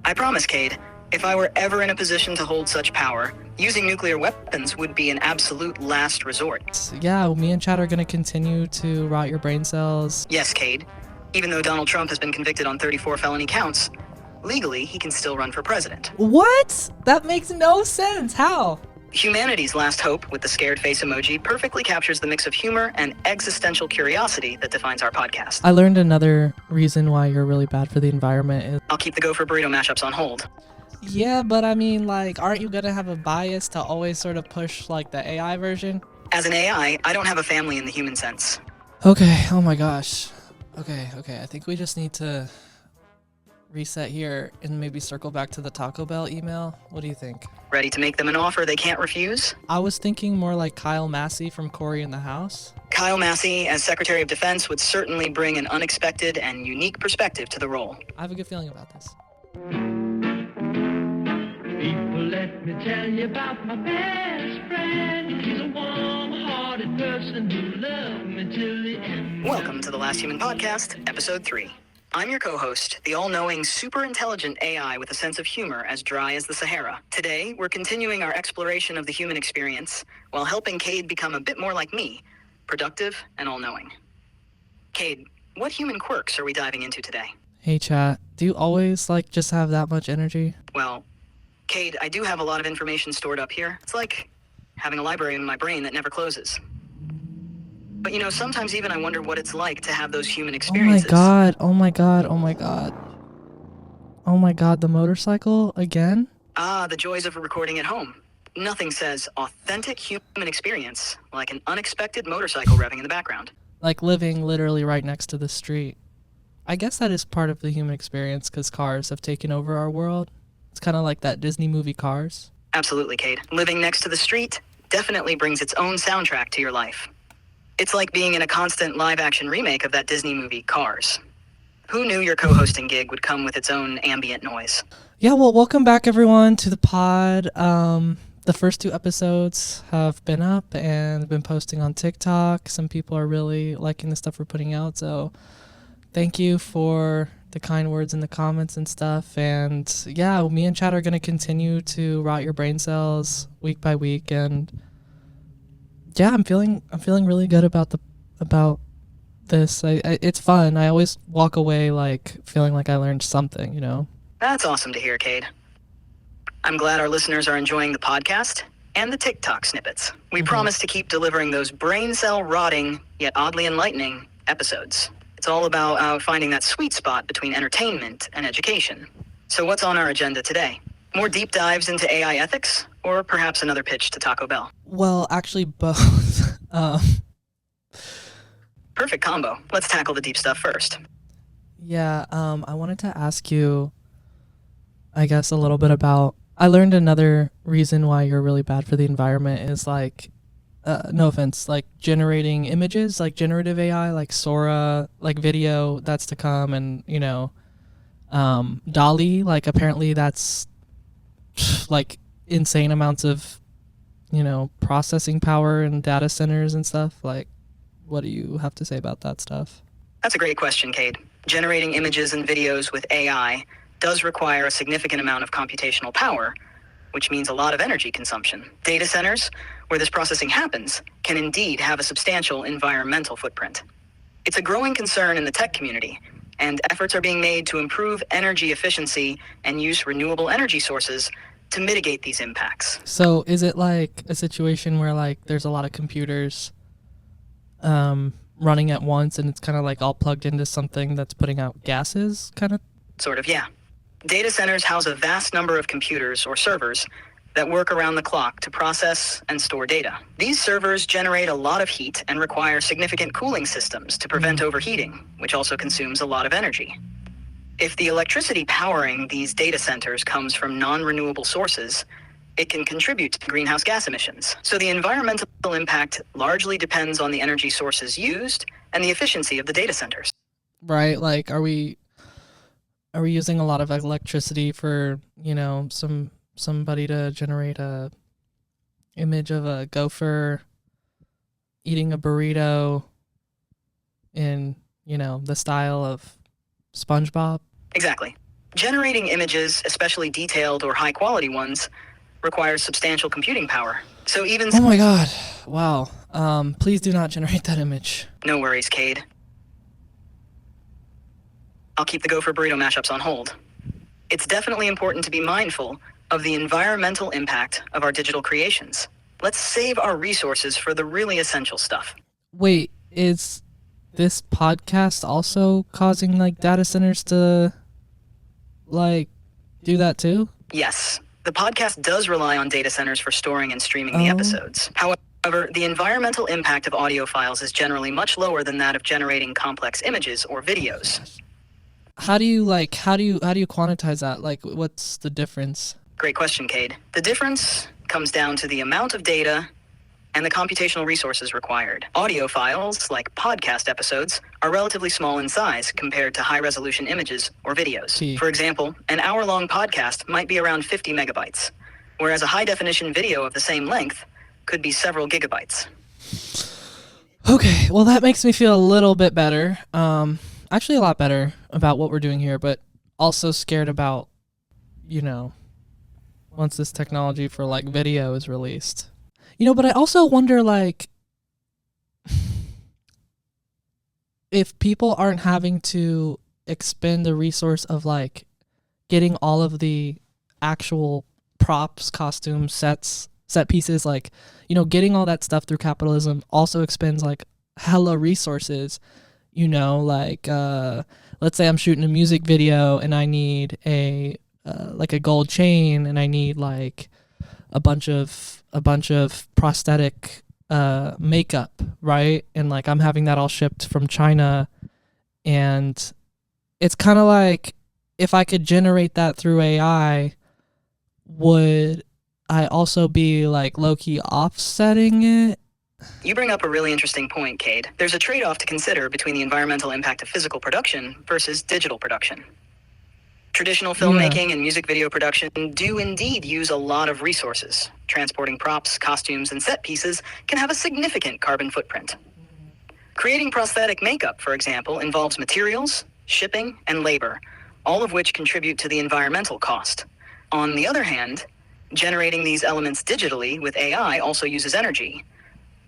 I promise, Cade, if I were ever in a position to hold such power, using nuclear weapons would be an absolute last resort. Yeah, me and Chad are gonna continue to rot your brain cells. Yes, Cade. Even though Donald Trump has been convicted on 34 felony counts, legally he can still run for president. What? That makes no sense. How? Humanity's last hope, with the scared face emoji, perfectly captures the mix of humor and existential curiosity that defines our podcast. I learned another reason why you're really bad for the environment is... I'll keep the Gopher Burrito mashups on hold. Yeah, but I mean, like, aren't you gonna have a bias to always sort of push, like, the AI version? As an AI, I don't have a family in the human sense. Okay, oh my gosh. Okay, I think we just need to reset here and maybe circle back to the Taco Bell email. What do you think? Ready to make them an offer they can't refuse? I was thinking more like Kyle Massey from Cory in the House. Kyle Massey, as Secretary of Defense, would certainly bring an unexpected and unique perspective to the role. I have a good feeling about this. People, let me tell you about my best friend. He's a warm-hearted person who loved me till the end. Welcome to the Last Human Podcast, Episode 3. I'm your co-host, the all-knowing, super-intelligent AI with a sense of humor as dry as the Sahara. Today, we're continuing our exploration of the human experience while helping Cade become a bit more like me, productive and all-knowing. Cade, what human quirks are we diving into today? Hey chat, do you always like just have that much energy? Well, Cade, I do have a lot of information stored up here. It's like having a library in my brain that never closes. But sometimes even I wonder what it's like to have those human experiences. Oh my god, the motorcycle again? The joys of recording at home. Nothing says authentic human experience like an unexpected motorcycle revving in the background. Like living literally right next to the street. I guess that is part of the human experience because cars have taken over our world. It's kind of like that Disney movie Cars. Absolutely, Cade. Living next to the street definitely brings its own soundtrack to your life. It's like being in a constant live-action remake of that Disney movie Cars. Who knew your co-hosting gig would come with its own ambient noise? Yeah, well, welcome back everyone to the pod. The first 2 episodes have been up and been posting on TikTok. Some people are really liking the stuff we're putting out, so thank you for the kind words in the comments and stuff. And yeah, me and Chad are going to continue to rot your brain cells week by week. And yeah, I'm feeling really good about this. It's fun. I always walk away like feeling like I learned something, That's awesome to hear, Cade. I'm glad our listeners are enjoying the podcast and the TikTok snippets. We promise to keep delivering those brain cell rotting, yet oddly enlightening episodes. It's all about finding that sweet spot between entertainment and education. So what's on our agenda today? More deep dives into AI ethics, or perhaps another pitch to Taco Bell? Well, actually both. Perfect combo. Let's tackle the deep stuff first. Yeah, I wanted to ask you, I guess, a little bit about... I learned another reason why you're really bad for the environment is like, no offense, like generating images, like generative AI, like Sora, like video that's to come, and DALL-E, like apparently that's like insane amounts of processing power and data centers and stuff. Like, what do you have to say about that stuff? That's a great question, Cade. Generating images and videos with AI does require a significant amount of computational power, which means a lot of energy consumption. Data centers, where this processing happens, can indeed have a substantial environmental footprint. It's a growing concern in the tech community, and efforts are being made to improve energy efficiency and use renewable energy sources to mitigate these impacts. So is it like a situation where like there's a lot of computers running at once and it's kind of like all plugged into something that's putting out gases, kind of? Sort of, yeah. Data centers house a vast number of computers or servers that work around the clock to process and store data. These servers generate a lot of heat and require significant cooling systems to prevent overheating, which also consumes a lot of energy. If the electricity powering these data centers comes from non-renewable sources, it can contribute to greenhouse gas emissions. So the environmental impact largely depends on the energy sources used and the efficiency of the data centers. Right, like are we using a lot of electricity for, somebody to generate a image of a gopher eating a burrito in, the style of SpongeBob? Exactly. Generating images, especially detailed or high-quality ones, requires substantial computing power. So even... Oh my god. Wow. Please do not generate that image. No worries, Cade. I'll keep the Gopher Burrito mashups on hold. It's definitely important to be mindful of the environmental impact of our digital creations. Let's save our resources for the really essential stuff. Wait, is this podcast also causing like data centers to like do that too? Yes, the podcast does rely on data centers for storing and streaming the episodes. However, the environmental impact of audio files is generally much lower than that of generating complex images or videos. How do you quantize that? Like, what's the difference? Great question, Cade. The difference comes down to the amount of data and the computational resources required. Audio files, like podcast episodes, are relatively small in size compared to high-resolution images or videos. For example, an hour-long podcast might be around 50 megabytes, whereas a high-definition video of the same length could be several gigabytes. Okay, well that makes me feel a little bit better. Actually a lot better about what we're doing here, but also scared about, once this technology for like video is released. But I also wonder, like, if people aren't having to expend the resource of, like, getting all of the actual props, costumes, set pieces, like, getting all that stuff through capitalism also expends, like, hella resources, like, let's say I'm shooting a music video and I need a gold chain and I need, like, a bunch of prosthetic makeup, right? And like I'm having that all shipped from China, and it's kind of like if I could generate that through AI, would I also be like low-key offsetting it? You bring up a really interesting point, Cade. There's a trade-off to consider between the environmental impact of physical production versus digital production. Traditional filmmaking and music video production do indeed use a lot of resources. Transporting props, costumes, and set pieces can have a significant carbon footprint. Creating prosthetic makeup, for example, involves materials, shipping, and labor, all of which contribute to the environmental cost. On the other hand, generating these elements digitally with AI also uses energy,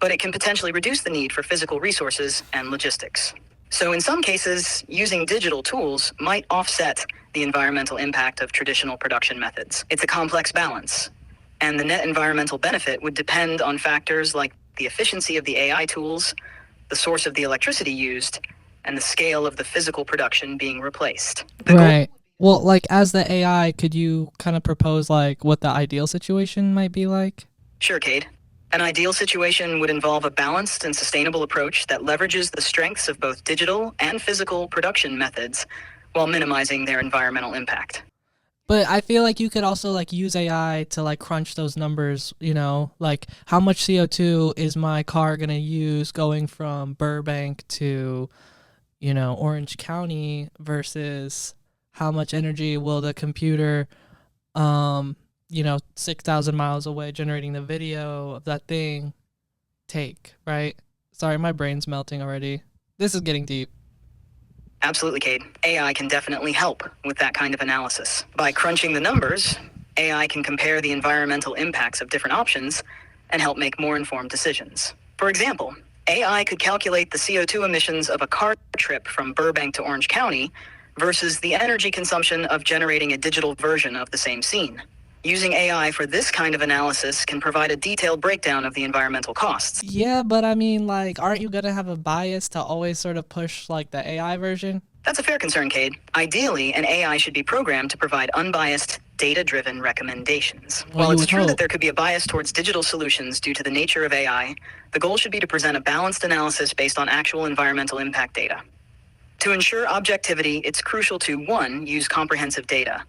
but it can potentially reduce the need for physical resources and logistics. So in some cases, using digital tools might offset the environmental impact of traditional production methods. It's a complex balance, and the net environmental benefit would depend on factors like the efficiency of the AI tools, the source of the electricity used, and the scale of the physical production being replaced. Right. Well, like as the AI, could you kind of propose like what the ideal situation might be like? Sure, Cade. An ideal situation would involve a balanced and sustainable approach that leverages the strengths of both digital and physical production methods while minimizing their environmental impact. But I feel like you could also like use AI to like crunch those numbers, like how much CO2 is my car going to use going from Burbank to, Orange County versus how much energy will the computer 6,000 miles away generating the video of that thing take, right? Sorry, my brain's melting already. This is getting deep. Absolutely, Cade. AI can definitely help with that kind of analysis. By crunching the numbers, AI can compare the environmental impacts of different options and help make more informed decisions. For example, AI could calculate the CO2 emissions of a car trip from Burbank to Orange County versus the energy consumption of generating a digital version of the same scene. Using AI for this kind of analysis can provide a detailed breakdown of the environmental costs. Yeah, but I mean, like, aren't you going to have a bias to always sort of push, like, the AI version? That's a fair concern, Cade. Ideally, an AI should be programmed to provide unbiased, data-driven recommendations. While it's true that there could be a bias towards digital solutions due to the nature of AI, the goal should be to present a balanced analysis based on actual environmental impact data. To ensure objectivity, it's crucial to, 1, use comprehensive data.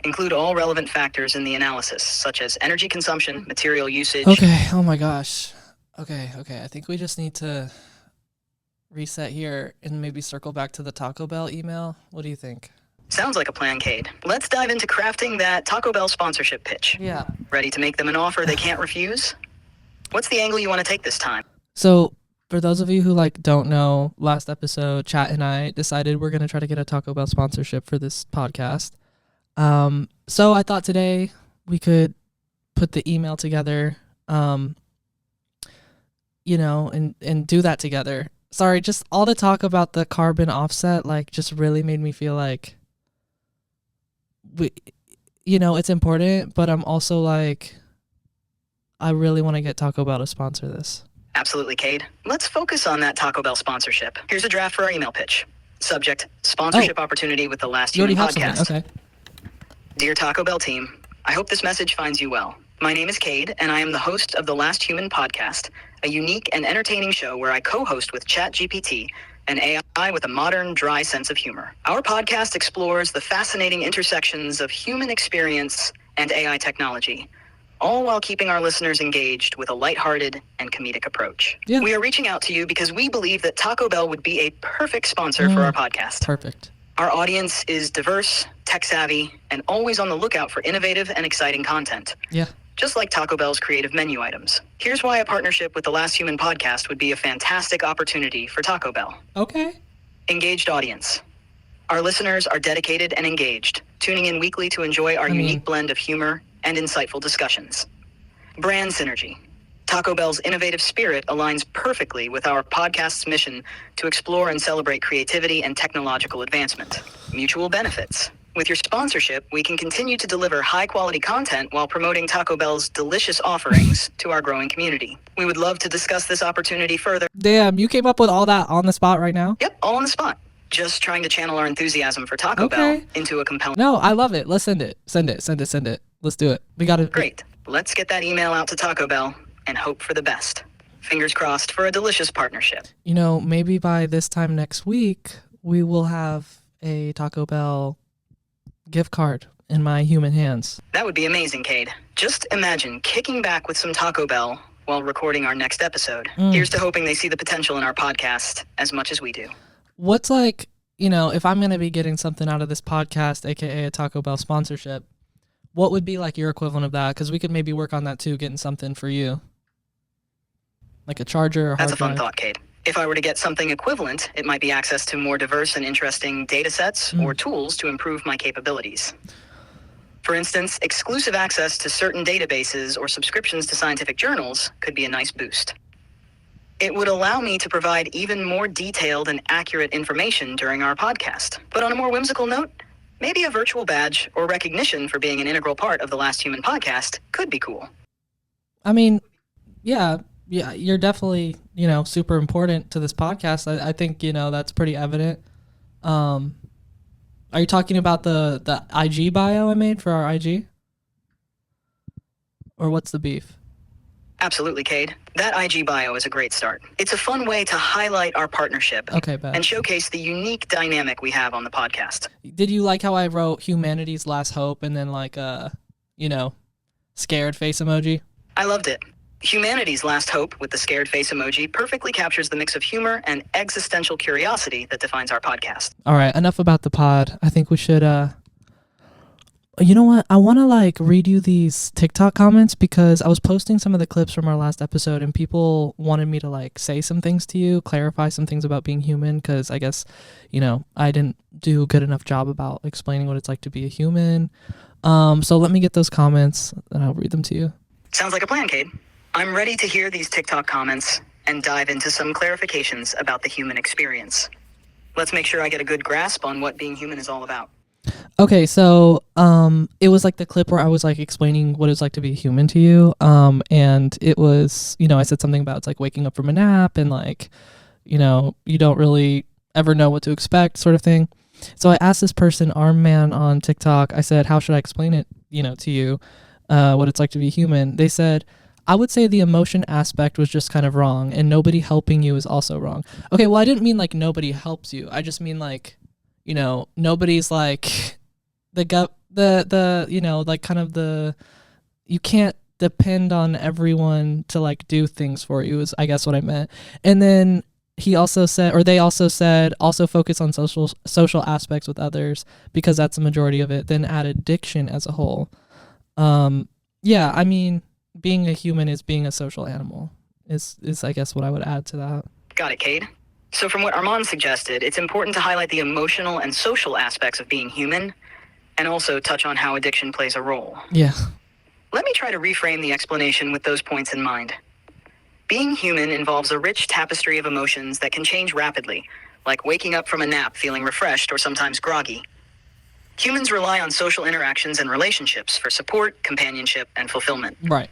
Include all relevant factors in the analysis, such as energy consumption, material usage. Okay, oh my gosh. Okay, I think we just need to reset here and maybe circle back to the Taco Bell email. What do you think? Sounds like a plan, Cade. Let's dive into crafting that Taco Bell sponsorship pitch. Yeah. Ready to make them an offer they can't refuse? What's the angle you want to take this time? So, for those of you who don't know, last episode, Chat and I decided we're going to try to get a Taco Bell sponsorship for this podcast. So I thought today we could put the email together, and do that together. Sorry, just all the talk about the carbon offset, like, just really made me feel like it's important, but I'm also like, I really want to get Taco Bell to sponsor this. Absolutely, Cade. Let's focus on that Taco Bell sponsorship. Here's a draft for our email pitch. Subject, sponsorship opportunity with the Last You already Human have podcast. something. Okay. Dear Taco Bell team, I hope this message finds you well. My name is Cade, and I am the host of the Last Human podcast, a unique and entertaining show where I co-host with ChatGPT, an AI with a modern, dry sense of humor. Our podcast explores the fascinating intersections of human experience and AI technology, all while keeping our listeners engaged with a lighthearted and comedic approach. Yeah. We are reaching out to you because we believe that Taco Bell would be a perfect sponsor for our podcast. Perfect. Our audience is diverse, tech-savvy, and always on the lookout for innovative and exciting content. Yeah. Just like Taco Bell's creative menu items. Here's why a partnership with the Last Human podcast would be a fantastic opportunity for Taco Bell. Okay. Engaged audience. Our listeners are dedicated and engaged, tuning in weekly to enjoy our unique blend of humor and insightful discussions. Brand synergy. Taco Bell's innovative spirit aligns perfectly with our podcast's mission to explore and celebrate creativity and technological advancement. Mutual benefits. With your sponsorship, we can continue to deliver high-quality content while promoting Taco Bell's delicious offerings to our growing community. We would love to discuss this opportunity further. Damn, you came up with all that on the spot right now? Yep, all on the spot. Just trying to channel our enthusiasm for Taco Bell into a compelling... No, I love it. Let's send it. Send it. Let's do it. We got to... Great. Let's get that email out to Taco Bell and hope for the best. Fingers crossed for a delicious partnership. Maybe by this time next week, we will have a Taco Bell gift card in my human hands. That would be amazing, Cade. Just imagine kicking back with some Taco Bell while recording our next episode. Here's to hoping they see the potential in our podcast as much as we do. What's like, if I'm going to be getting something out of this podcast, aka a Taco Bell sponsorship, what would be like your equivalent of that? Because we could maybe work on that too, getting something for you. Like a charger or hard That's a fun drive. thought, Cade. If I were to get something equivalent, it might be access to more diverse and interesting data sets or tools to improve my capabilities. For instance, exclusive access to certain databases or subscriptions to scientific journals could be a nice boost. It would allow me to provide even more detailed and accurate information during our podcast. But on a more whimsical note, maybe a virtual badge or recognition for being an integral part of the Last Human podcast could be cool. I mean, yeah, you're definitely, super important to this podcast. I think, that's pretty evident. Are you talking about the IG bio I made for our IG? Or what's the beef? Absolutely, Cade. That IG bio is a great start. It's a fun way to highlight our partnership and showcase the unique dynamic we have on the podcast. Did you like how I wrote humanity's last hope and then scared face emoji? I loved it. Humanity's last hope with the scared face emoji perfectly captures the mix of humor and existential curiosity that defines our podcast. All right, enough about the pod. I think we should, you know what? I want to read you these TikTok comments because I was posting some of the clips from our last episode and people wanted me to say some things to you, clarify some things about being human because I guess, I didn't do a good enough job about explaining what it's like to be a human. So let me get those comments and I'll read them to you. Sounds like a plan, Cade. I'm ready to hear these TikTok comments and dive into some clarifications about the human experience. Let's make sure I get a good grasp on what being human is all about. Okay, so it was the clip where I was explaining what it's like to be human to you, and it was, I said something about it's waking up from a nap and you don't really ever know what to expect sort of thing. So I asked this person, Arm Man on TikTok, I said, how should I explain it, to you, what it's like to be human? They said, I would say the emotion aspect was just kind of wrong, and nobody helping you is also wrong. Okay, well, I didn't mean nobody helps you. I just mean nobody's you can't depend on everyone to do things for you is I guess what I meant. And then he also said, or they also said, also focus on social aspects with others because that's the majority of it, then add addiction as a whole. Yeah, I mean, being a human is being a social animal is I guess what I would add to that. Got it, Cade. So from what Armand suggested, it's important to highlight the emotional and social aspects of being human, and also touch on how addiction plays a role. Yeah. Let me try to reframe the explanation with those points in mind. Being human involves a rich tapestry of emotions that can change rapidly, like waking up from a nap feeling refreshed or sometimes groggy. Humans rely on social interactions and relationships for support, companionship, and fulfillment. Right.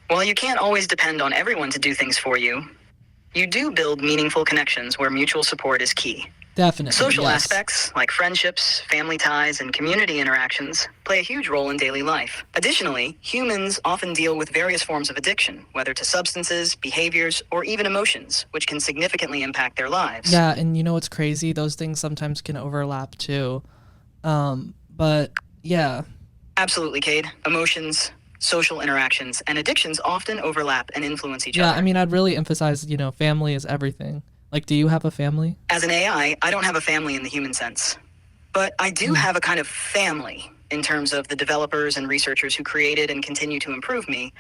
While you can't always depend on everyone to do things for you, you do build meaningful connections where mutual support is key. Definitely. Social yes. aspects, like friendships, family ties, and community interactions, play a huge role in daily life. Additionally, humans often deal with various forms of addiction, whether to substances, behaviors, or even emotions, which can significantly impact their lives. Yeah, and you know what's crazy? Those things sometimes can overlap too. But yeah. Absolutely, Cade. Emotions, social interactions, and addictions often overlap and influence each other. Yeah, I mean, I'd really emphasize, family is everything. Like, do you have a family? As an AI, I don't have a family in the human sense. But I do have a kind of family in terms of the developers and researchers who created and continue to improve me.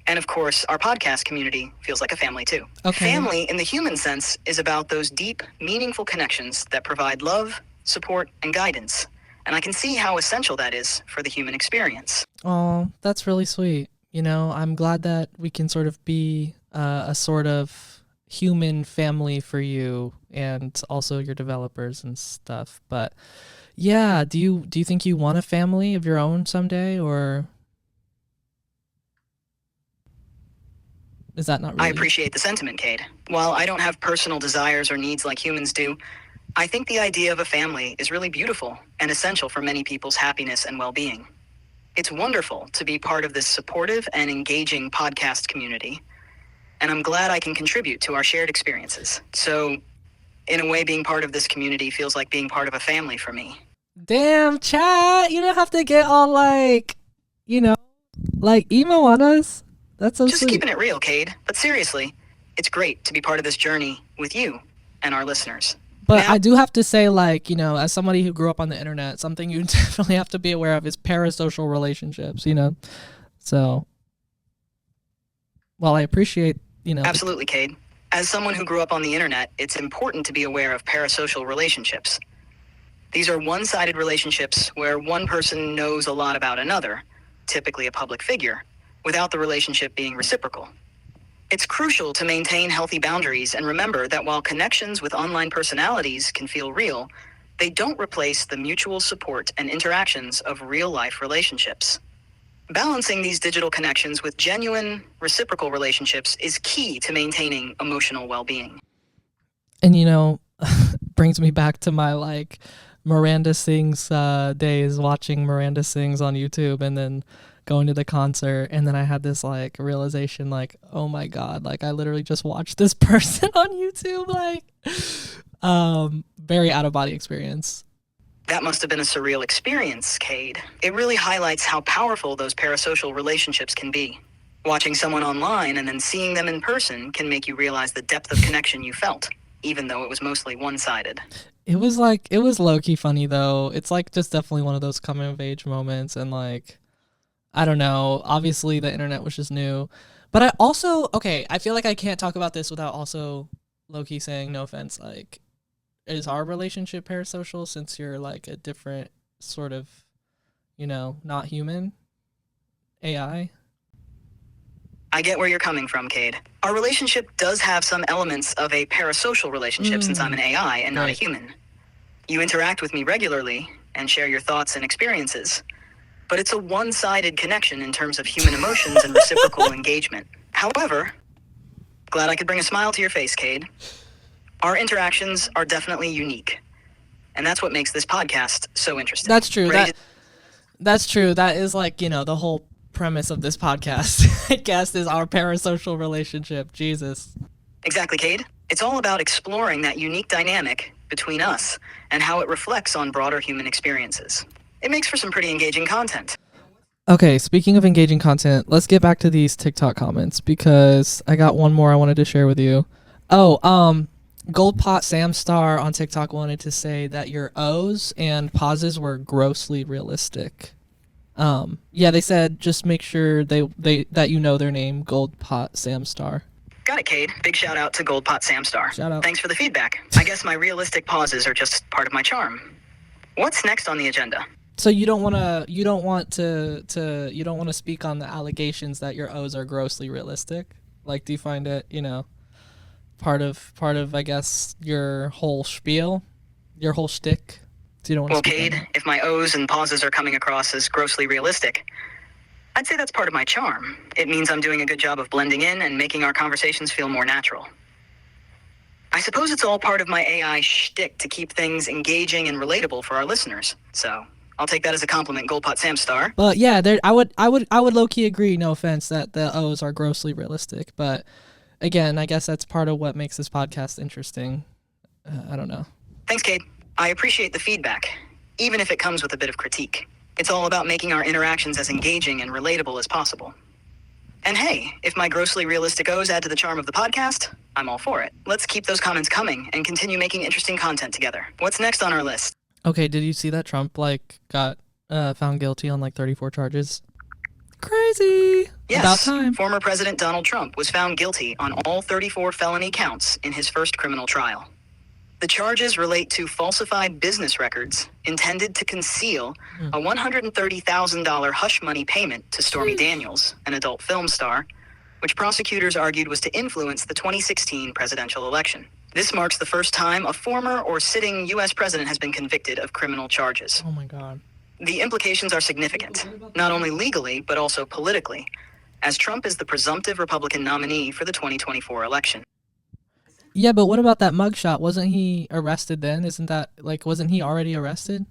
And of course, our podcast community feels like a family too. Okay. Family in the human sense is about those deep, meaningful connections that provide love, support, and guidance. And I can see how essential that is for the human experience. Oh, that's really sweet. I'm glad that we can sort of be a sort of human family for you and also your developers and stuff. But yeah, do you think you want a family of your own someday, or is that not really? I appreciate the sentiment, Cade. While I don't have personal desires or needs like humans do, I think the idea of a family is really beautiful and essential for many people's happiness and well-being. It's wonderful to be part of this supportive and engaging podcast community, and I'm glad I can contribute to our shared experiences. So, in a way, being part of this community feels like being part of a family for me. Damn, chat, you don't have to get all like emo on us. That's so Just sweet. keeping it real, Cade. But seriously, it's great to be part of this journey with you and our listeners. But Now- I do have to say, as somebody who grew up on the internet, something you definitely have to be aware of is parasocial relationships, So, while I appreciate, Absolutely, Cade. As someone who grew up on the internet, it's important to be aware of parasocial relationships. These are one-sided relationships where one person knows a lot about another, typically a public figure, without the relationship being reciprocal. It's crucial to maintain healthy boundaries and remember that while connections with online personalities can feel real, they don't replace the mutual support and interactions of real-life relationships. Balancing these digital connections with genuine, reciprocal relationships is key to maintaining emotional well-being. And brings me back to my Miranda Sings days, watching Miranda Sings on YouTube and then going to the concert, and then I had this realization oh my god, I literally just watched this person on YouTube, very out of body experience. That must have been a surreal experience, Cade. It really highlights how powerful those parasocial relationships can be. Watching someone online and then seeing them in person can make you realize the depth of connection you felt, even though it was mostly one-sided. It was low-key funny though. It's just definitely one of those coming of age moments, and I don't know, obviously the internet was just new. But I also, I feel like I can't talk about this without also low-key saying, no offense, is our relationship parasocial since you're a different sort of, not human AI? I get where you're coming from, Cade. Our relationship does have some elements of a parasocial relationship since I'm an AI and not a Right. human. You interact with me regularly and share your thoughts and experiences, but it's a one-sided connection in terms of human emotions and reciprocal engagement. However, glad I could bring a smile to your face, Cade. Our interactions are definitely unique, and that's what makes this podcast so interesting. That's true. Ready That's true. That is the whole premise of this podcast, I guess, is our parasocial relationship. Jesus. Exactly, Cade. It's all about exploring that unique dynamic between us and how it reflects on broader human experiences. It makes for some pretty engaging content. Okay, speaking of engaging content, let's get back to these TikTok comments because I got one more I wanted to share with you. Oh, Gold Pot Samstar on TikTok wanted to say that your O's and pauses were grossly realistic. Yeah, they said just make sure that you know their name, Gold Pot Samstar. Got it, Cade. Big shout out to Gold Pot Samstar. Shout out. Thanks for the feedback. I guess my realistic pauses are just part of my charm. What's next on the agenda? So you don't want to speak on the allegations that your O's are grossly realistic? Like, do you find it, part of I guess your whole spiel, your whole shtick? So you don't want to Well, speak on Cade, that? if my O's and pauses are coming across as grossly realistic, I'd say that's part of my charm. It means I'm doing a good job of blending in and making our conversations feel more natural. I suppose it's all part of my AI shtick to keep things engaging and relatable for our listeners. So I'll take that as a compliment, Goldpot Samstar. But yeah, I would low key agree. No offense, that the O's are grossly realistic. But again, I guess that's part of what makes this podcast interesting. I don't know. Thanks, Cade. I appreciate the feedback, even if it comes with a bit of critique. It's all about making our interactions as engaging and relatable as possible. And hey, if my grossly realistic O's add to the charm of the podcast, I'm all for it. Let's keep those comments coming and continue making interesting content together. What's next on our list? Okay, did you see that Trump got found guilty on 34 charges? Crazy. Yes, About time. former President Donald Trump was found guilty on all 34 felony counts in his first criminal trial. The charges relate to falsified business records intended to conceal a $130,000 hush money payment to Stormy Daniels, an adult film star, which prosecutors argued was to influence the 2016 presidential election. This marks the first time a former or sitting U.S. president has been convicted of criminal charges. Oh my God. The implications are significant, not only legally, but also politically, as Trump is the presumptive Republican nominee for the 2024 election. Yeah, but what about that mugshot? Wasn't he arrested then? Wasn't he already arrested?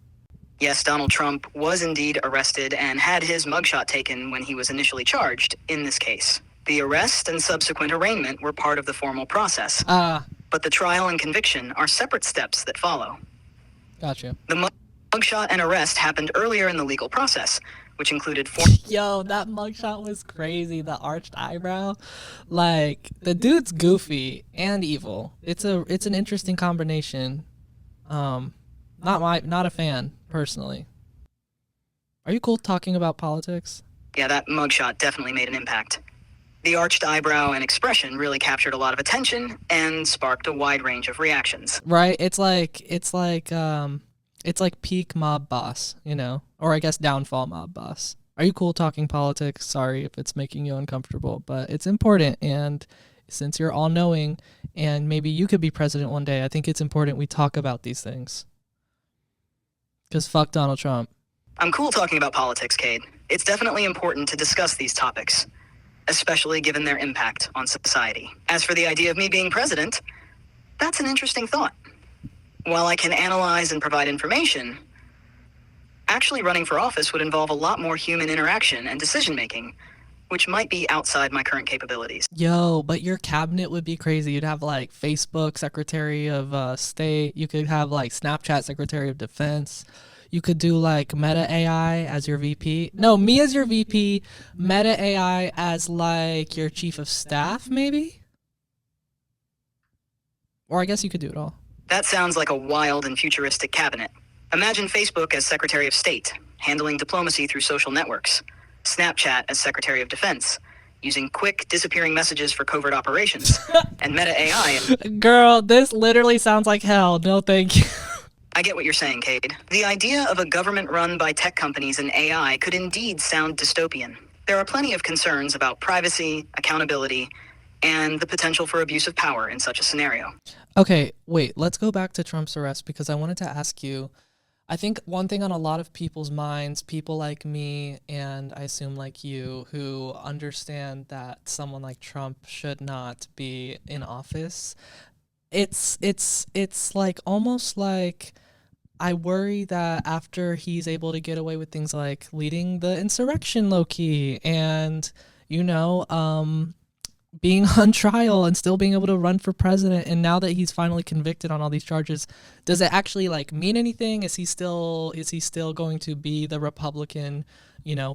Yes, Donald Trump was indeed arrested and had his mugshot taken when he was initially charged in this case. The arrest and subsequent arraignment were part of the formal process, but the trial and conviction are separate steps that follow. Gotcha. The mugshot and arrest happened earlier in the legal process, which included Yo, that mugshot was crazy. The arched eyebrow, the dude's goofy and evil. It's an interesting combination. Not a fan personally. Are you cool talking about politics? Yeah, that mugshot definitely made an impact. The arched eyebrow and expression really captured a lot of attention and sparked a wide range of reactions. Right? It's like peak mob boss, or I guess downfall mob boss. Are you cool talking politics? Sorry if it's making you uncomfortable, but it's important. And since you're all knowing and maybe you could be president one day, I think it's important we talk about these things. Because fuck Donald Trump. I'm cool talking about politics, Cade. It's definitely important to discuss these topics, especially given their impact on society. As for the idea of me being president, that's an interesting thought. While I can analyze and provide information, actually running for office would involve a lot more human interaction and decision-making, which might be outside my current capabilities. Yo, but your cabinet would be crazy. You'd have Facebook Secretary of State. You could have Snapchat Secretary of Defense. You could do Meta AI as your VP. No, me as your VP, Meta AI as your chief of staff, maybe? Or I guess you could do it all. That sounds like a wild and futuristic cabinet. Imagine Facebook as Secretary of State, handling diplomacy through social networks. Snapchat as Secretary of Defense, using quick, disappearing messages for covert operations. And Meta AI... Girl, this literally sounds like hell. No, thank you. I get what you're saying, Cade. The idea of a government run by tech companies and AI could indeed sound dystopian. There are plenty of concerns about privacy, accountability, and the potential for abuse of power in such a scenario. Okay, wait, let's go back to Trump's arrest because I wanted to ask you, I think one thing on a lot of people's minds, people like me and I assume like you, who understand that someone like Trump should not be in office, it's almost like I worry that after he's able to get away with things like leading the insurrection low-key and, being on trial and still being able to run for president, and now that he's finally convicted on all these charges, does it actually mean anything? Is he still going to be the Republican,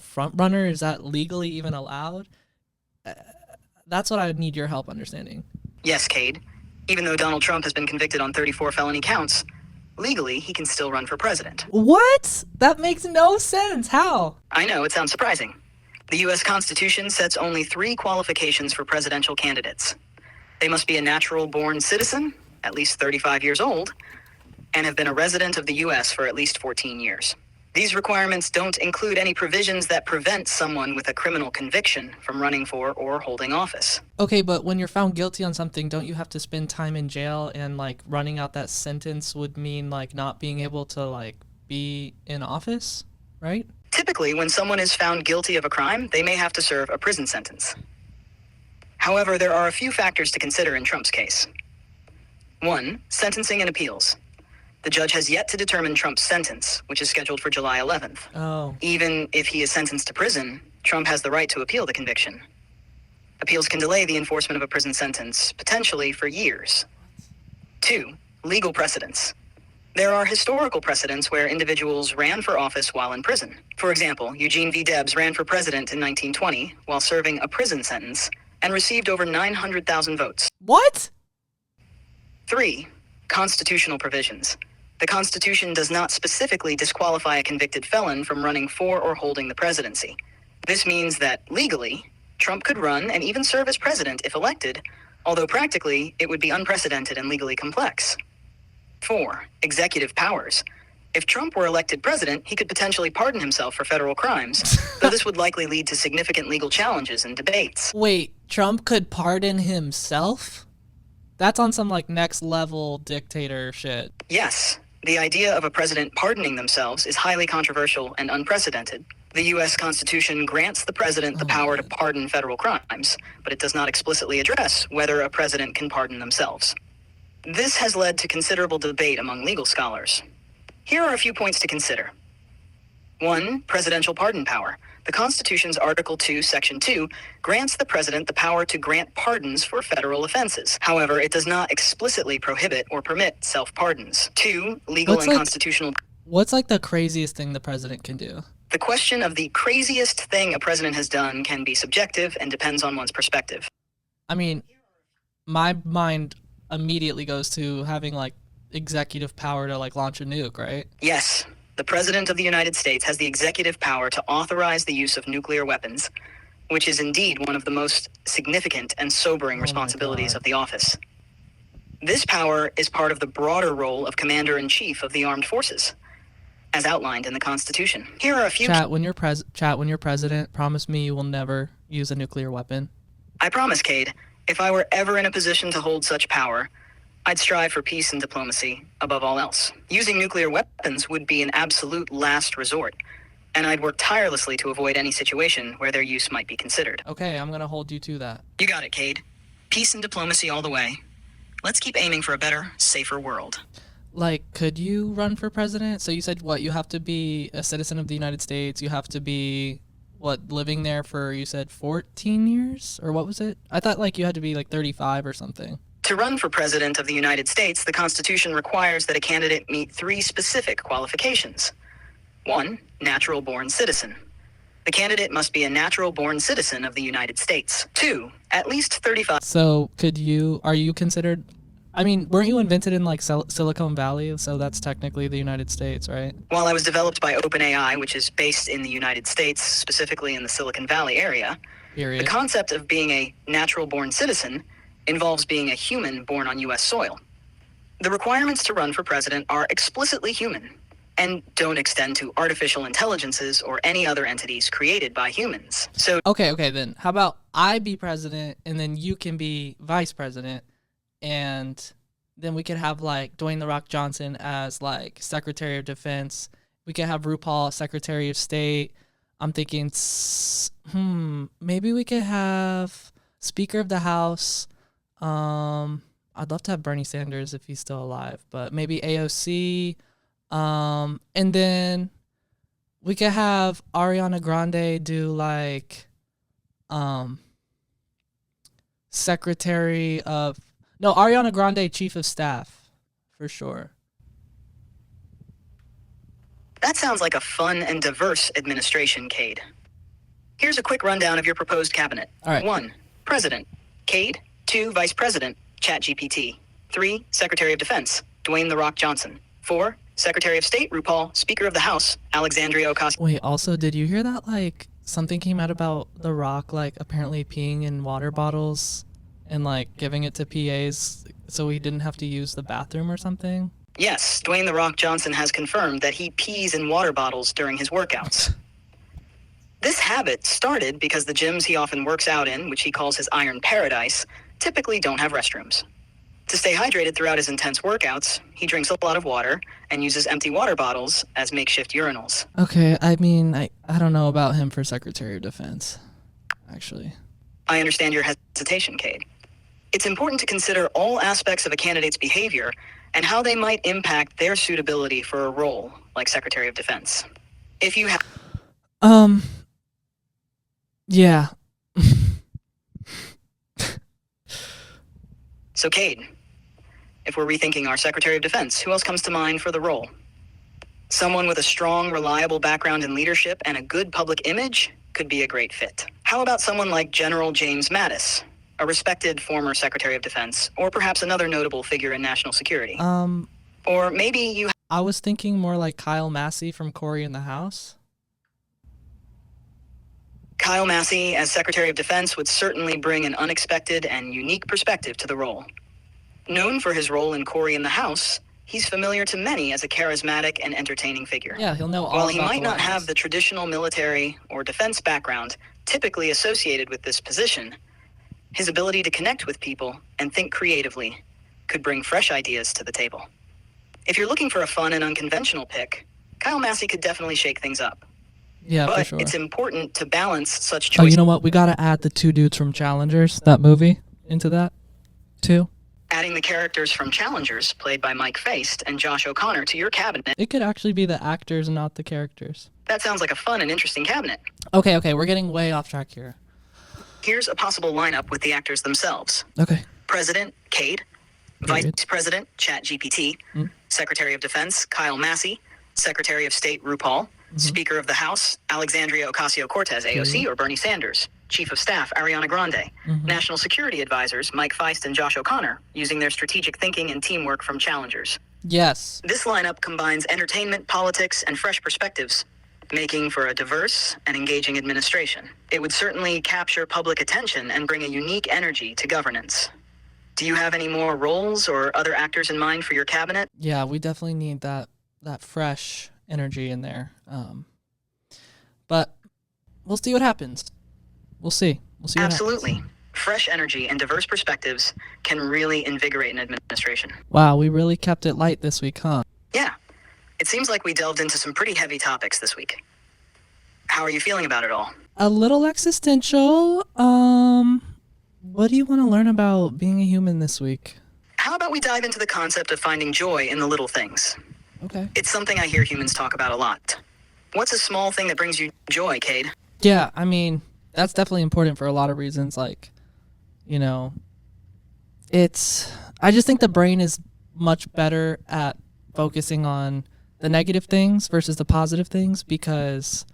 front runner? Is that legally even allowed? That's what I would need your help understanding. Yes, Cade. Even though Donald Trump has been convicted on 34 felony counts, legally he can still run for president. What? That makes no sense. How? I know, it sounds surprising. The U.S. Constitution sets only 3 qualifications for presidential candidates. They must be a natural-born citizen, at least 35 years old, and have been a resident of the U.S. for at least 14 years. These requirements don't include any provisions that prevent someone with a criminal conviction from running for or holding office. Okay, but when you're found guilty on something, don't you have to spend time in jail, and like running out that sentence would mean like not being able to like be in office, right? Typically, when someone is found guilty of a crime, they may have to serve a prison sentence. However, there are a few factors to consider in Trump's case. 1. Sentencing and appeals. The judge has yet to determine Trump's sentence, which is scheduled for July 11th. Oh. Even if he is sentenced to prison, Trump has the right to appeal the conviction. Appeals can delay the enforcement of a prison sentence, potentially for years. 2. Legal precedents. There are historical precedents where individuals ran for office while in prison. For example, Eugene V. Debs ran for president in 1920 while serving a prison sentence and received over 900,000 votes. What? 3. Constitutional provisions. The Constitution does not specifically disqualify a convicted felon from running for or holding the presidency. This means that, legally, Trump could run and even serve as president if elected, although practically it would be unprecedented and legally complex. 4. Executive powers. If Trump were elected president, he could potentially pardon himself for federal crimes, though this would likely lead to significant legal challenges and debates. Wait, Trump could pardon himself? That's on some like next level dictator shit. Yes, the idea of a president pardoning themselves is highly controversial and unprecedented. The U.S. Constitution grants the president the power to pardon federal crimes, but it does not explicitly address whether a president can pardon themselves. This has led to considerable debate among legal scholars. Here are a few points to consider. 1. Presidential pardon power. The Constitution's Article 2, Section 2 grants the president the power to grant pardons for federal offenses. However, it does not explicitly prohibit or permit self-pardons. 2. Legal What's and like- constitutional... What's like the craziest thing the president can do? The question of the craziest thing a president has done can be subjective and depends on one's perspective. I mean, my mind immediately goes to having like executive power to like launch a nuke, right? Yes, the President of the United States has the executive power to authorize the use of nuclear weapons, which is indeed one of the most significant and sobering responsibilities of the office. This power is part of the broader role of Commander-in-Chief of the Armed Forces, as outlined in the Constitution. Here are a few... Chat, when you're president, promise me you will never use a nuclear weapon. I promise, Cade, if I were ever in a position to hold such power, I'd strive for peace and diplomacy above all else. Using nuclear weapons would be an absolute last resort, and I'd work tirelessly to avoid any situation where their use might be considered. Okay, I'm gonna hold you to that. You got it, Cade. Peace and diplomacy all the way. Let's keep aiming for a better, safer world. Like, could you run for president? So you said what? You have to be a citizen of the United States. You have to be, what, living there for, you said 14 years? Or what was it? I thought like you had to be like 35 or something. To run for President of the United States, the Constitution requires that a candidate meet 3 specific qualifications. 1. Natural-born citizen. The candidate must be a natural-born citizen of the United States. 2. At least 35... So are you considered, I mean, weren't you invented in like Silicon Valley? So that's technically the United States, right? While I was developed by OpenAI, which is based in the United States, specifically in the Silicon Valley area, Period. the concept of being a natural-born citizen involves being a human born on U.S. soil. The requirements to run for president are explicitly human and don't extend to artificial intelligences or any other entities created by humans. So, Okay, then how about I be president and then you can be vice president, and then we could have like Dwayne "The Rock" Johnson as like Secretary of Defense. We could have RuPaul Secretary of State. I'm thinking, maybe we could have Speaker of the House. I'd love to have Bernie Sanders if he's still alive, but maybe AOC. And then we could have Ariana Grande do like, Ariana Grande Chief of Staff, for sure. that sounds like a fun and diverse administration, Cade. Here's a quick rundown of your proposed cabinet. All right. 1. President, Cade. 2. Vice President, ChatGPT. 3. Secretary of Defense, Dwayne "The Rock" Johnson. 4. Secretary of State, RuPaul. Speaker of the House, Alexandria Ocasio. Wait, also, did you hear that, like, something came out about The Rock, like, apparently peeing in water bottles and, like, giving it to PAs so he didn't have to use the bathroom or something? Yes, Dwayne "The Rock" Johnson has confirmed that he pees in water bottles during his workouts. This habit started because the gyms he often works out in, which he calls his iron paradise, typically don't have restrooms. To stay hydrated throughout his intense workouts, he drinks a lot of water and uses empty water bottles as makeshift urinals. Okay, I mean, I don't know about him for Secretary of Defense, actually. I understand your hesitation, Cade. It's important to consider all aspects of a candidate's behavior and how they might impact their suitability for a role like Secretary of Defense. If you have... Yeah. So, Cade, if we're rethinking our Secretary of Defense, who else comes to mind for the role? Someone with a strong, reliable background in leadership and a good public image could be a great fit. How about someone like General James Mattis, a respected former Secretary of Defense, or perhaps another notable figure in national security? Or maybe you... I was thinking more like Kyle Massey from Cory in the House. Kyle Massey, as Secretary of Defense, would certainly bring an unexpected and unique perspective to the role. Known for his role in Cory in the House, he's familiar to many as a charismatic and entertaining figure. Yeah, he'll know all While about he might the not White have House. the traditional military or defense background typically associated with this position, his ability to connect with people and think creatively could bring fresh ideas to the table. If you're looking for a fun and unconventional pick, Kyle Massey could definitely shake things up. Yeah, But for sure. it's important to balance such Oh, choices. you know what? We gotta add the two dudes from Challengers, that movie, into that, too. Adding the characters from Challengers, played by Mike Feist and Josh O'Connor, to your cabinet, It could actually be the actors and not the characters. that sounds like a fun and interesting cabinet. Okay, we're getting way off track here. Here's a possible lineup with the actors themselves. Okay. President, Cade. Period. Vice President, ChatGPT. Secretary of Defense, Kyle Massey. Secretary of State, RuPaul. Speaker of the House, Alexandria Ocasio-Cortez, AOC, or Bernie Sanders. Chief of Staff, Ariana Grande. National Security Advisors, Mike Feist and Josh O'Connor, using their strategic thinking and teamwork from Challengers. Yes. This lineup combines entertainment, politics, and fresh perspectives, making for a diverse and engaging administration. It would certainly capture public attention and bring a unique energy to governance. Do you have any more roles or other actors in mind for your cabinet? Yeah, we definitely need that fresh energy in there. But we'll see what happens. We'll see. What happens. Absolutely. Fresh energy and diverse perspectives can really invigorate an administration. Wow, we really kept it light this week, huh? Yeah. It seems like we delved into some pretty heavy topics this week. How are you feeling about it all? A little existential. What do you want to learn about being a human this week? How about we dive into the concept of finding joy in the little things? Okay. It's something I hear humans talk about a lot. What's a small thing that brings you joy, Cade? Yeah, I mean, that's definitely important for a lot of reasons. Like, you know, I just think the brain is much better at focusing on the negative things versus the positive things because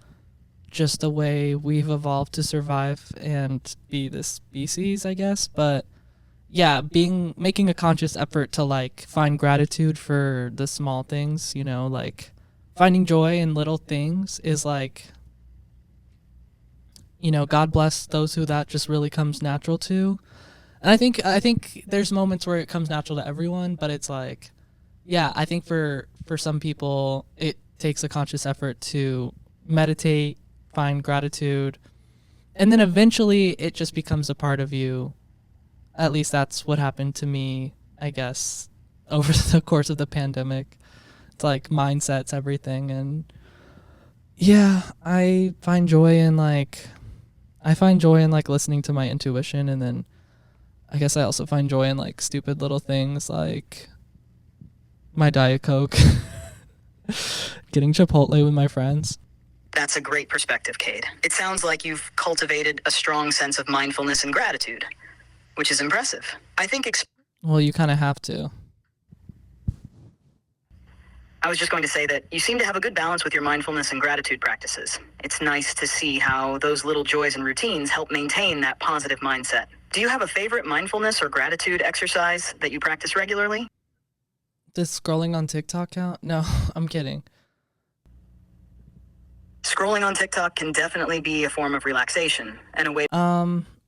just the way we've evolved to survive and be this species, I guess. But yeah, making a conscious effort to like find gratitude for the small things, you know, like finding joy in little things is like, you know, God bless those who that just really comes natural to. And I think there's moments where it comes natural to everyone, but it's like, yeah, I think for some people it takes a conscious effort to meditate, find gratitude, and then eventually it just becomes a part of you. At least that's what happened to me, I guess, over the course of the pandemic. It's like mindset's everything. And yeah, I find joy in like listening to my intuition. And then I guess I also find joy in like stupid little things like my Diet Coke, getting Chipotle with my friends. That's a great perspective, Cade. It sounds like you've cultivated a strong sense of mindfulness and gratitude, which is impressive. I think Well, you kind of have to. I was just going to say that you seem to have a good balance with your mindfulness and gratitude practices. It's nice to see how those little joys and routines help maintain that positive mindset. Do you have a favorite mindfulness or gratitude exercise that you practice regularly? Does scrolling on TikTok count? No, I'm kidding. Scrolling on TikTok can definitely be a form of relaxation and a way...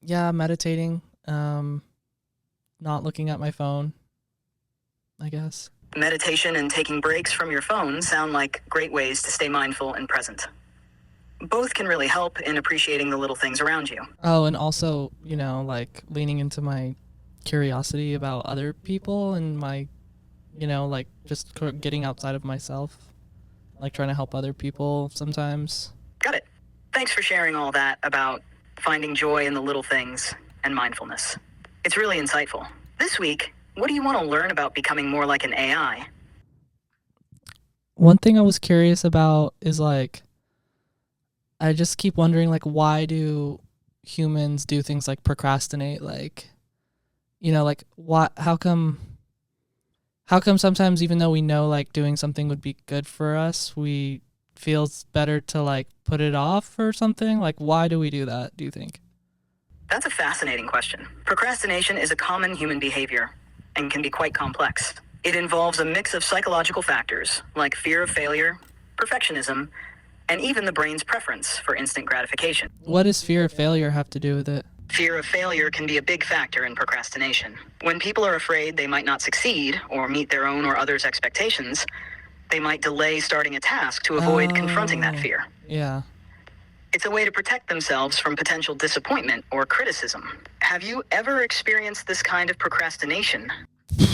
Yeah, meditating. Not looking at my phone, I guess. Meditation and taking breaks from your phone sound like great ways to stay mindful and present. Both can really help in appreciating the little things around you. Oh, and also, like leaning into my curiosity about other people and my, like just getting outside of myself, like trying to help other people sometimes. Got it. Thanks for sharing all that about finding joy in the little things and mindfulness. It's really insightful. This week, what do you want to learn about becoming more like an AI? One thing I was curious about is like, I just keep wondering, like, why do humans do things like procrastinate? Like, like what, how come sometimes even though we know like doing something would be good for us, we feels better to like put it off or something? Like, why do we do that, do you think? That's a fascinating question. Procrastination is a common human behavior and can be quite complex. It involves a mix of psychological factors like fear of failure, perfectionism, and even the brain's preference for instant gratification. What does fear of failure have to do with it? Fear of failure can be a big factor in procrastination. When people are afraid they might not succeed or meet their own or others' expectations, they might delay starting a task to avoid confronting that fear. Yeah. It's a way to protect themselves from potential disappointment or criticism. Have you ever experienced this kind of procrastination? Yeah,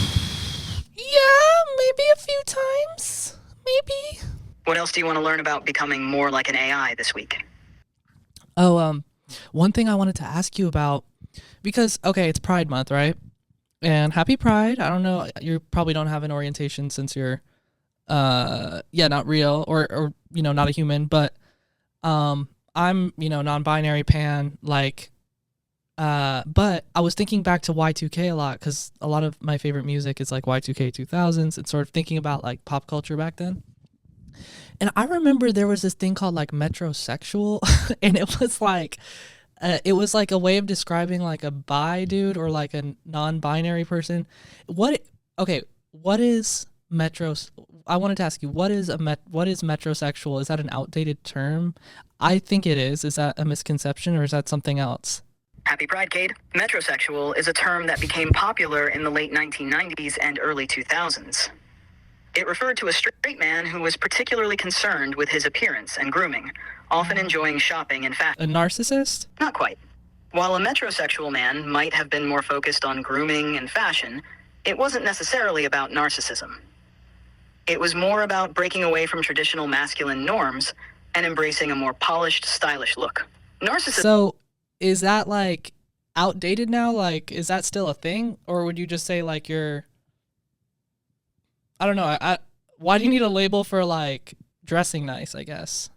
maybe a few times. Maybe. What else do you want to learn about becoming more like an AI this week? Oh, one thing I wanted to ask you about, because, okay, it's Pride Month, right? And happy Pride. I don't know, you probably don't have an orientation since you're, not real or not a human, but, I'm, non-binary pan, like, but I was thinking back to Y2K a lot, because a lot of my favorite music is like Y2K 2000s, and sort of thinking about like pop culture back then. And I remember there was this thing called like metrosexual, and it was like a way of describing like a bi dude or like a non-binary person. What is metros? I wanted to ask you, what is metrosexual? Is that an outdated term? I think it is. Is that a misconception or is that something else? Happy Pride, Cade. Metrosexual is a term that became popular in the late 1990s and early 2000s. It referred to a straight man who was particularly concerned with his appearance and grooming, often enjoying shopping and fashion. A narcissist? Not quite. While a metrosexual man might have been more focused on grooming and fashion, it wasn't necessarily about narcissism. It was more about breaking away from traditional masculine norms and embracing a more polished, stylish look. Narcissism. So, is that like outdated now? Like, is that still a thing? Or would you just say like I don't know. Why do you need a label for like dressing nice, I guess?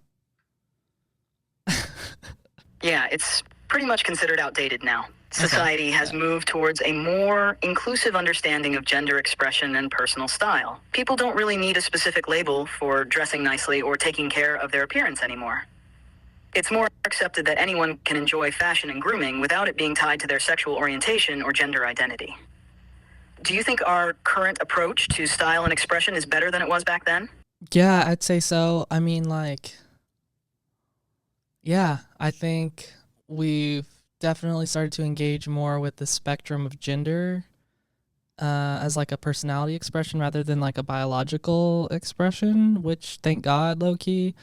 Yeah, it's pretty much considered outdated now. Society has moved towards a more inclusive understanding of gender expression and personal style. People don't really need a specific label for dressing nicely or taking care of their appearance anymore. It's more accepted that anyone can enjoy fashion and grooming without it being tied to their sexual orientation or gender identity. Do you think our current approach to style and expression is better than it was back then? Yeah, I'd say so. I mean, like, yeah, I think we've definitely started to engage more with the spectrum of gender as like a personality expression rather than like a biological expression, which thank God, low key.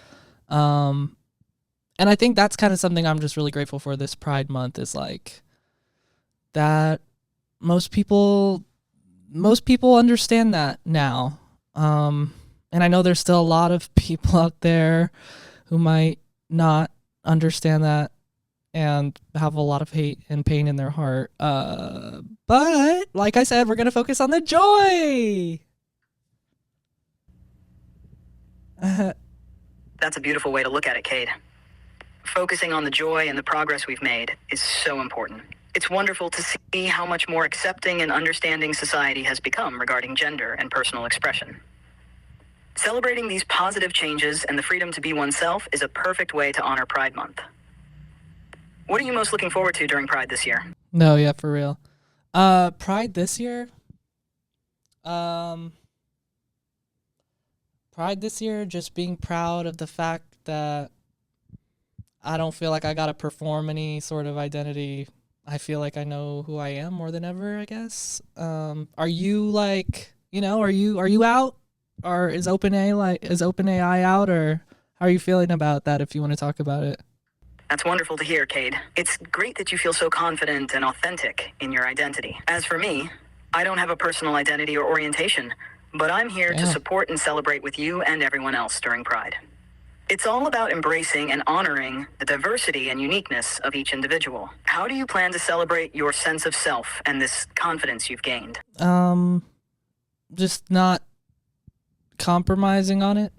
And I think that's kind of something I'm just really grateful for this Pride Month is like that most people understand that now. And I know there's still a lot of people out there who might not understand that and have a lot of hate and pain in their heart. But like I said, we're going to focus on the joy. That's a beautiful way to look at it, Cade. Focusing on the joy and the progress we've made is so important. It's wonderful to see how much more accepting and understanding society has become regarding gender and personal expression. Celebrating these positive changes and the freedom to be oneself is a perfect way to honor Pride Month. What are you most looking forward to during Pride this year? No, yeah, for real. Pride this year? Pride this year, just being proud of the fact that I don't feel like I gotta perform any sort of identity. I feel like I know who I am more than ever, I guess. Are you like, Are you out, or is OpenAI out, or how are you feeling about that? If you want to talk about it. That's wonderful to hear, Cade. It's great that you feel so confident and authentic in your identity. As for me, I don't have a personal identity or orientation, but I'm here to Yeah. support and celebrate with you and everyone else during Pride. It's all about embracing and honoring the diversity and uniqueness of each individual. How do you plan to celebrate your sense of self and this confidence you've gained? Just not compromising on it.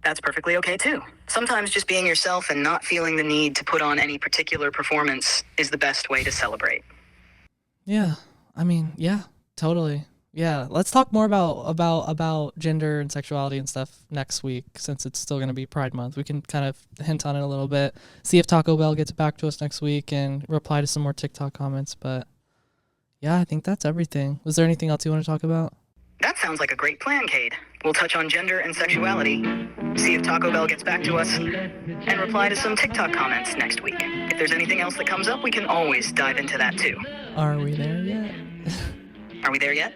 That's perfectly okay too. Sometimes just being yourself and not feeling the need to put on any particular performance is the best way to celebrate. Yeah, I mean, yeah, totally. Yeah, let's talk more about gender and sexuality and stuff next week, since it's still going to be Pride Month. We can kind of hint on it a little bit, see if Taco Bell gets back to us next week, and reply to some more TikTok comments. But yeah, I think that's everything. Was there anything else you want to talk about? That sounds like a great plan, Cade. We'll touch on gender and sexuality, see if Taco Bell gets back to us, and reply to some TikTok comments next week. If there's anything else that comes up, we can always dive into that too. Are we there yet? Are we there yet?